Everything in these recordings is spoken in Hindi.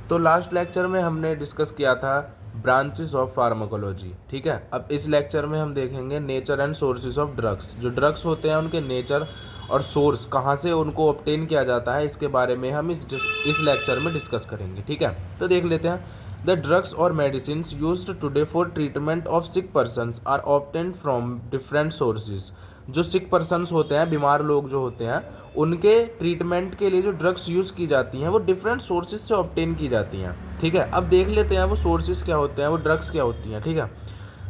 तो लास्ट लेक्चर में हमने डिस्कस किया था ब्रांचेस ऑफ फार्माकोलॉजी, ठीक है। अब इस लेक्चर में हम देखेंगे nature and sources of drugs. जो ड्रग्स होते हैं उनके नेचर और सोर्स, कहाँ से उनको ऑब्टेन किया जाता है, इसके बारे में हम इस लेक्चर में डिस्कस करेंगे, ठीक है। तो देख लेते हैं। द ड्रग्स और medicine used today for treatment of sick persons are obtained from different sources. जो सिक पर्सन्स होते हैं, बीमार लोग जो होते हैं, उनके ट्रीटमेंट के लिए जो ड्रग्स यूज़ की जाती हैं वो डिफरेंट सोर्सेज से ऑब्टेन की जाती हैं, ठीक है। अब देख लेते हैं वो सोर्सेज क्या होते हैं, वो ड्रग्स क्या होती हैं, ठीक है।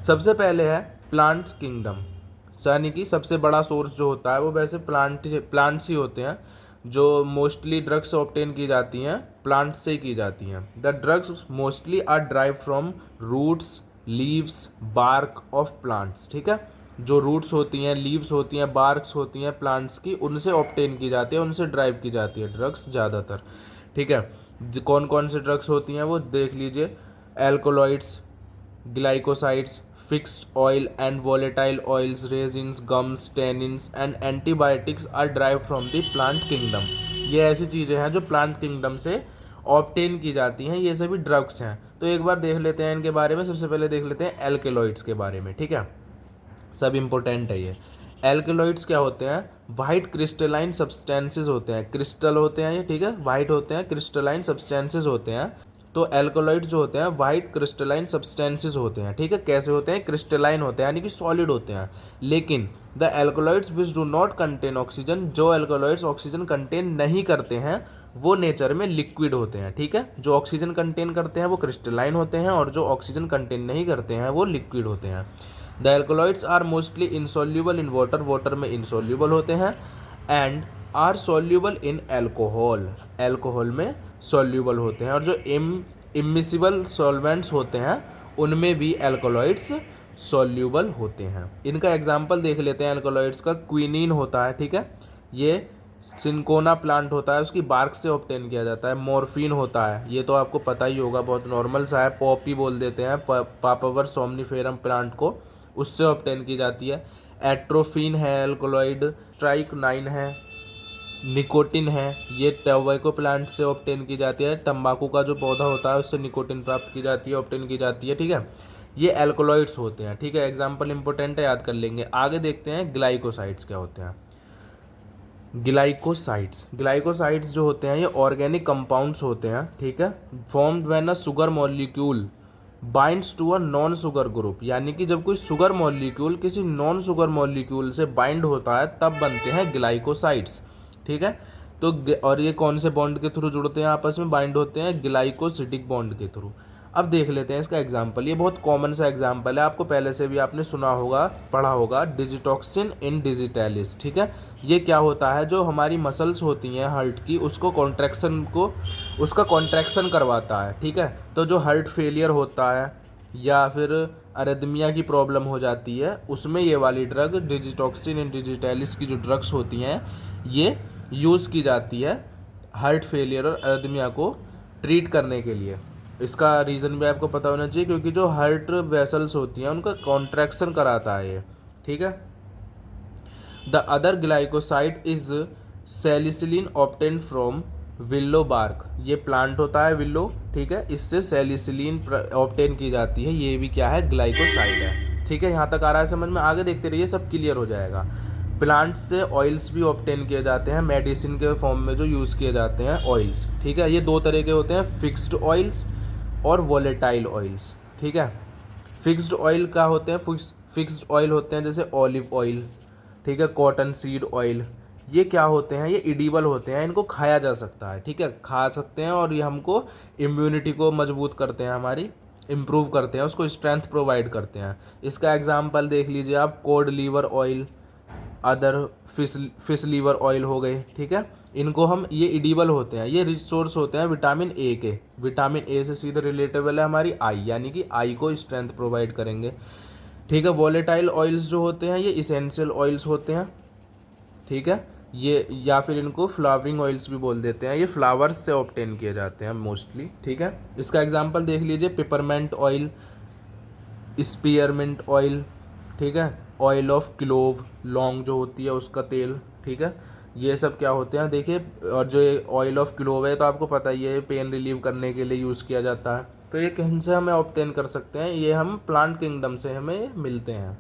सबसे पहले है प्लांट किंगडम, यानी कि सबसे बड़ा सोर्स जो होता है वो वैसे प्लांट्स ही होते हैं। जो मोस्टली ड्रग्स ऑब्टेन की जाती हैं प्लांट्स से ही की जाती हैं। The drugs mostly are derived from roots, leaves, bark of plants, ठीक है। जो रूट्स होती हैं, लीव्स होती हैं, बार्क्स होती हैं प्लांट्स की, उनसे ऑब्टेन की जाती है, उनसे ड्राइव की जाती है ड्रग्स ज़्यादातर, ठीक है। कौन कौन से ड्रग्स होती हैं वो देख लीजिए। Alkaloids, glycosides, fixed oil and volatile oils, resins, gums, tannins and antibiotics are derived from the plant kingdom. ये ऐसी चीज़ें हैं जो प्लांट किंगडम से ऑब्टेन की जाती हैं, ये सभी ड्रग्स हैं। तो एक बार देख लेते हैं इनके बारे में। सबसे पहले देख लेते हैं एल्केलॉइड्स के बारे में, ठीक है। सब इम्पोर्टेंट है ये। एल्केलॉइड्स क्या होते हैं? वाइट क्रिस्टलाइन सब्सटेंसेस होते हैं, क्रिस्टल होते हैं ये, ठीक है, वाइट होते हैं, क्रिस्टलाइन सब्सटेंसेस होते हैं। तो एल्कोलॉइड्स जो होते हैं वाइट क्रिस्टलाइन सब्सटेंसेस होते हैं, ठीक है। कैसे होते हैं? क्रिस्टलाइन होते हैं, यानी कि सॉलिड होते हैं। लेकिन the alkaloids which do not contain oxygen, जो एल्कोलॉइड्स ऑक्सीजन कंटेन नहीं करते हैं वो नेचर में लिक्विड होते हैं, ठीक है। जो ऑक्सीजन कंटेन करते हैं वो क्रिस्टलाइन होते हैं और जो ऑक्सीजन कंटेन नहीं करते हैं वो लिक्विड होते हैं। The alkaloids are mostly insoluble in water, water में इनसॉल्यूबल होते हैं। And are soluble in alcohol, alcohol में सॉल्यूबल होते हैं। और जो इमिसिबल सॉल्वेंट्स होते हैं उनमें भी एल्कोलॉइड्स सॉल्यूबल होते हैं। इनका एग्जाम्पल देख लेते हैं एल्कोलॉइड्स का। क्विनीन होता है, ठीक है, ये सिंकोना प्लांट होता है, उसकी बार्क से ऑब्टेन किया जाता है। मॉर्फिन होता है, ये तो आपको पता ही होगा, बहुत नॉर्मल सा है, पॉपी बोल देते हैं पापावर सोमनीफेरम प्लांट को, उससे ऑब्टेन की जाती है। एट्रोफिन है एल्कोलॉइड, स्ट्राइकनाइन है, निकोटिन है, ये टोबैको प्लांट से ऑब्टेन की जाती है। तंबाकू का जो पौधा होता है उससे निकोटिन प्राप्त की जाती है, ऑब्टेन की जाती है, ठीक है। ये एल्कोलॉइड्स होते हैं, ठीक है। एग्जाम्पल इंपॉर्टेंट है, याद कर लेंगे। आगे देखते हैं ग्लाइकोसाइड्स क्या होते हैं। ग्लाइकोसाइड्स जो होते हैं ये ऑर्गेनिक कंपाउंड्स होते हैं, ठीक है। Formed when a sugar molecule binds to a non sugar group, यानी कि जब कोई शुगर मॉलिक्यूल किसी नॉन शुगर मॉलिक्यूल से बाइंड होता है तब बनते हैं ग्लाइकोसाइड्स, ठीक है। तो और ये कौन से बॉन्ड के थ्रू जुड़ते हैं, आपस में बाइंड होते हैं ग्लाइकोसिडिक बॉन्ड के थ्रू। अब देख लेते हैं इसका एग्जाम्पल। ये बहुत कॉमन सा एग्जाम्पल है, आपको पहले से भी आपने सुना होगा, पढ़ा होगा। डिजिटॉक्सिन इन डिजिटैलिस, ठीक है। ये क्या होता है? जो हमारी मसल्स होती हैं हार्ट की, उसका कॉन्ट्रैक्शन करवाता है, ठीक है। तो जो हार्ट फेलियर होता है या फिर अरिथमिया की प्रॉब्लम हो जाती है, उसमें ये वाली ड्रग डिजिटॉक्सिन इन डिजिटैलिस की जो ड्रग्स होती हैं ये यूज़ की जाती है हार्ट फेलियर और अरिथमिया को ट्रीट करने के लिए। इसका रीज़न भी आपको पता होना चाहिए, क्योंकि जो हार्ट वेसल्स होती हैं उनका कॉन्ट्रैक्शन कराता है ये, ठीक है। The other glycoside is salicin obtained from willow bark, ये प्लांट होता है विल्लो, ठीक है, इससे सैलिसिलिन ऑब्टेन की जाती है, ये भी क्या है? ग्लाइकोसाइड है, ठीक है। यहाँ तक आ रहा है समझ में? आगे देखते रहिए, सब क्लियर हो जाएगा। प्लांट्स से ऑयल्स भी ऑब्टेन किए जाते हैं, मेडिसिन के फॉर्म में जो यूज़ किए जाते हैं ऑयल्स, ठीक है। ये दो तरह के होते हैं, फिक्स्ड ऑयल्स और वोलेटाइल ऑयल्स, ठीक है। फिक्स्ड ऑयल क्या होते हैं? फिक्स्ड ऑयल होते हैं जैसे ऑलिव ऑयल, ठीक है, कॉटन सीड ऑयल। ये क्या होते हैं? ये इडिबल होते हैं, इनको खाया जा सकता है, ठीक है, खा सकते हैं। और ये हमको इम्यूनिटी को मजबूत करते हैं, हमारी इम्प्रूव करते हैं, उसको स्ट्रेंथ प्रोवाइड करते हैं। इसका एग्जांपल देख लीजिए आप, cod liver oil, other fish liver oil हो गए, ठीक है। इनको हम, ये इडिबल होते हैं, ये रिच सोर्स होते हैं विटामिन ए के। विटामिन ए से सीधे रिलेटेबल है हमारी आई, यानी कि आई को स्ट्रेंथ प्रोवाइड करेंगे, ठीक है। वॉलेटाइल ऑयल्स जो होते हैं ये इसेंशियल ऑयल्स होते हैं, ठीक है। ये या फिर इनको फ्लावरिंग ऑयल्स भी बोल देते हैं, ये फ्लावर्स से ऑब्टेन किए जाते हैं मोस्टली, ठीक है। इसका एग्जांपल देख लीजिए, पिपरमेंट ऑयल, स्पीयरमिंट ऑयल, ठीक है, ऑयल ऑफ क्लोव, लौंग जो होती है उसका तेल, ठीक है। ये सब क्या होते हैं देखिए। और जो ये ऑयल ऑफ क्लोव है तो आपको पता ही है, पेन रिलीव करने के लिए यूज़ किया जाता है। तो ये कहीं से हमें ऑब्टेन कर सकते हैं, ये हम प्लांट किंगडम से हमें मिलते हैं।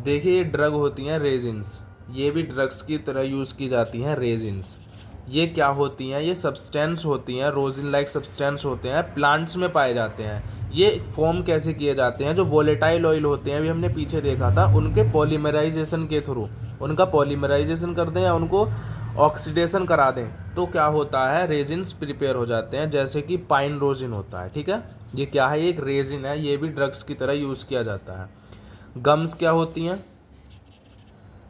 देखिए ये ड्रग होती हैं रेजिन्स, ये भी ड्रग्स की तरह यूज़ की जाती हैं रेजिन्स। ये क्या होती हैं, ये सब्सटेंस होती हैं, रोजिन लाइक सब्सटेंस होते हैं, प्लांट्स में पाए जाते हैं। ये फॉर्म कैसे किए जाते हैं, जो वोलेटाइल ऑयल होते हैं अभी हमने पीछे देखा था, उनके पॉलीमराइजेशन के थ्रू, उनका पॉलीमराइजेशन कर दें या उनको ऑक्सीडेशन करा दें तो क्या होता है, रेजिन्स प्रिपेयर हो जाते हैं, जैसे कि पाइन रोजिन होता है। ठीक है, ये क्या है, ये एक रेजिन है, ये भी ड्रग्स की तरह यूज़ किया जाता है। गम्स क्या होती हैं,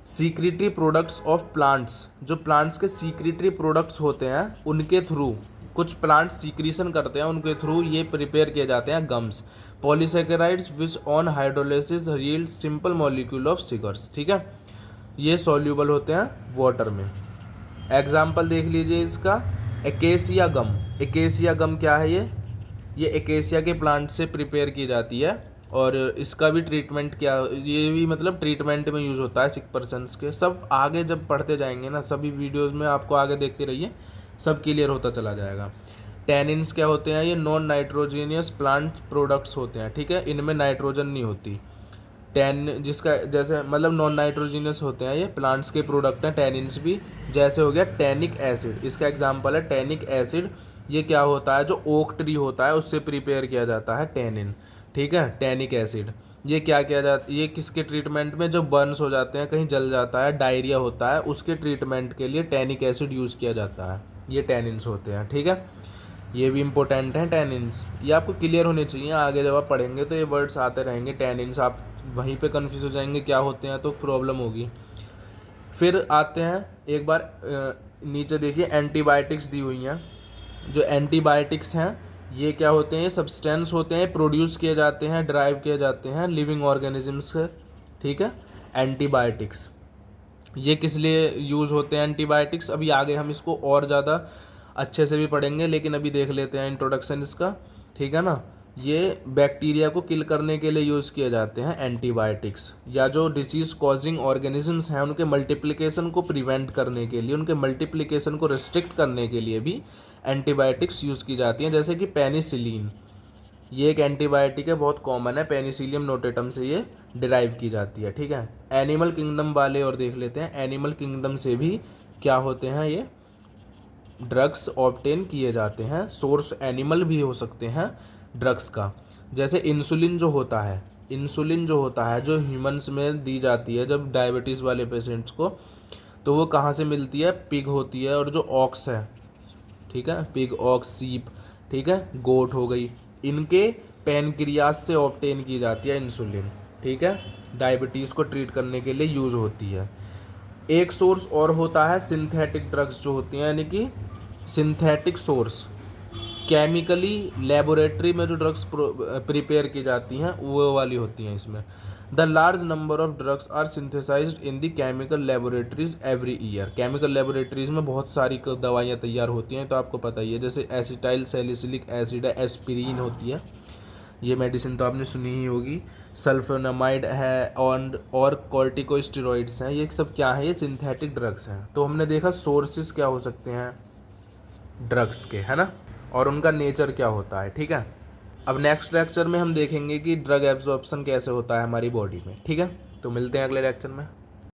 सीक्रेटरी प्रोडक्ट्स ऑफ प्लांट्स, जो प्लांट्स के सीक्रेटरी प्रोडक्ट्स होते हैं उनके थ्रू, कुछ प्लांट्स सीक्रीशन करते हैं उनके थ्रू ये प्रिपेयर किए जाते हैं gums. Polysaccharides which on hydrolysis yield simple molecule of sugars. ठीक है, ये सॉल्यूबल होते हैं वाटर में। एग्जाम्पल देख लीजिए इसका, एकेसिया गम। एकेसिया गम क्या है, ये एकेसिया के प्लांट से प्रिपेयर की जाती है और इसका भी ट्रीटमेंट क्या, ये भी मतलब ट्रीटमेंट में यूज़ होता है सिक पर्सन्स के। सब आगे जब पढ़ते जाएंगे ना, सभी वीडियोस में आपको आगे देखते रहिए, सब क्लियर होता चला जाएगा। टैनिन्स क्या होते हैं, ये नॉन नाइट्रोजीनियस प्लांट प्रोडक्ट्स होते हैं। ठीक है, इनमें नाइट्रोजन नहीं होती। टैन जिसका जैसे मतलब नॉन नाइट्रोजीनियस होते हैं, ये प्लांट्स के प्रोडक्ट हैं टैनिन्स भी। जैसे हो गया टैनिक एसिड, इसका एग्जांपल है टैनिक एसिड। ये क्या होता है, जो ओक ट्री होता है उससे प्रिपेयर किया जाता है टैनिन। ठीक है, टैनिक एसिड। ये क्या किया जाता है, ये किसके ट्रीटमेंट में, जो बर्न्स हो जाते हैं, कहीं जल जाता है, डायरिया होता है, उसके ट्रीटमेंट के लिए टैनिक एसिड यूज़ किया जाता है। ये टैनिन्स होते हैं। ठीक है, ये भी इंपॉर्टेंट हैं टैनिन्स, ये आपको क्लियर होने चाहिए। आगे जब आप पढ़ेंगे तो ये वर्ड्स आते रहेंगे टैनिन्स, आप वहीं पे कंफ्यूज हो जाएंगे क्या होते हैं तो प्रॉब्लम होगी। फिर आते हैं एक बार नीचे देखिए, एंटीबायोटिक्स दी हुई हैं। जो एंटीबायोटिक्स हैं ये क्या होते हैं, ये सब्सटेंस होते हैं, प्रोड्यूस किए जाते हैं, ड्राइव किए जाते हैं लिविंग ऑर्गेनिजम्स से। ठीक है, एंटीबायोटिक्स ये किस लिए यूज़ होते हैं एंटीबायोटिक्स, अभी आगे हम इसको और ज़्यादा अच्छे से भी पढ़ेंगे, लेकिन अभी देख लेते हैं इंट्रोडक्शन इसका। ठीक है ना, ये बैक्टीरिया को किल करने के लिए यूज़ किए जाते हैं एंटीबायोटिक्स, या जो डिसीज़ कॉजिंग ऑर्गेनिजम्स हैं उनके मल्टीप्लिकेशन को प्रिवेंट करने के लिए, उनके मल्टीप्लिकेशन को रिस्ट्रिक्ट करने के लिए भी एंटीबायोटिक्स यूज़ की जाती हैं। जैसे कि पेनिसिलिन, ये एक एंटीबायोटिक है, बहुत कॉमन है, पेनिसिलियम नोटेटम से ये डिराइव की जाती है। ठीक है, एनिमल किंगडम वाले और देख लेते हैं, एनिमल किंगडम से भी क्या होते हैं, ये ड्रग्स ऑब्टेन किए जाते हैं। सोर्स एनिमल भी हो सकते हैं ड्रग्स का। जैसे इंसुलिन जो होता है, इंसुलिन जो होता है जो ह्यूमंस में दी जाती है जब डायबिटीज़ वाले पेशेंट्स को, तो वो कहाँ से मिलती है, पिग होती है, और जो ऑक्स है, ठीक है, पिग, ऑक्स, सीप, ठीक है, गोट हो गई, इनके पैनक्रियास से ऑब्टेन की जाती है इंसुलिन। ठीक है, डायबिटीज़ को ट्रीट करने के लिए यूज़ होती है। एक सोर्स और होता है सिंथेटिक ड्रग्स जो होती हैं, यानी कि सिंथेटिक सोर्स, केमिकली लेबोरेटरी में जो ड्रग्स प्रिपेयर की जाती हैं वो वाली होती हैं इसमें। The large number of drugs are synthesised in the chemical laboratories every year. Chemical laboratories में बहुत सारी दवाइयाँ तैयार होती हैं, तो आपको पता ही है, जैसे एसिटाइल सैलिसिलिक एसिड है, एस्पिरिन होती है, ये मेडिसिन तो आपने सुनी ही होगी, सल्फोनामाइड है, और कॉर्टिकोस्टेरॉइड्स हैं, ये सब क्या है, ये सिंथेटिक ड्रग्स हैं। तो हमने देखा सोर्सेज क्या हो सकते हैं ड्रग्स के, है ना, और उनका नेचर क्या होता है। ठीक है, अब नेक्स्ट लेक्चर में हम देखेंगे कि ड्रग एब्जॉर्प्शन कैसे होता है हमारी बॉडी में। ठीक है, तो मिलते हैं अगले लेक्चर में।